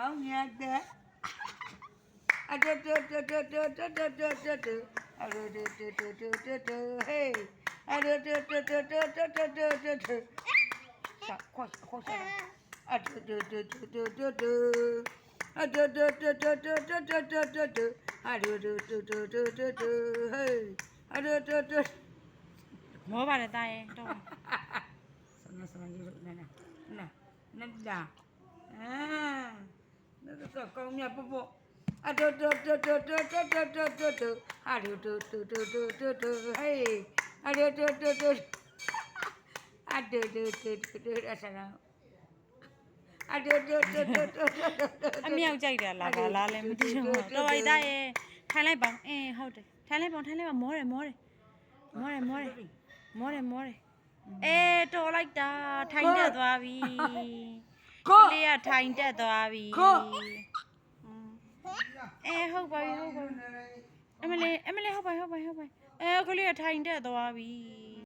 ကောင်းရတဲ့အတူတူတူတူတူတူတူတူတူတူအတူတူတူတူတူတူတူဟေးအတူတူတူတူတူတူတူတူတူတူရှာခေါ်ရှာအတူတူတူတူတူတူတူအတူတူတူတူတူတူတူတူတူတူအတူတူတူတူတူတူတူဟေးအတူတူတူမောပါတယ်တာရဲ့တော့ဆနကြီးလို့နဒါတော့ကောင်းမြတ်ပေါ့အတူတူတူတူတူတူတူတူတူတူအတူတူတူတူတူတူတူဟေးအတူတူတူတူအတူတူတူတူအဆရာအတူတူတူတူတူအမြောက်ကြိုက်တယ်လားဘာလားလဲမသိဘူးတော်ပါတာရဲ့ထိုင်လိုက်ပါဟုတ်တယ်ထိုင်လိုက်ပါမောတယ်တော်လိုက်တာထိုင်တက်သွားပြီကလေးကထိုင်တက်သွားပြီဟုတ်ပါပြီအမလေးဟုတ်ပါကလေးကထိုင်တက်သွားပြီ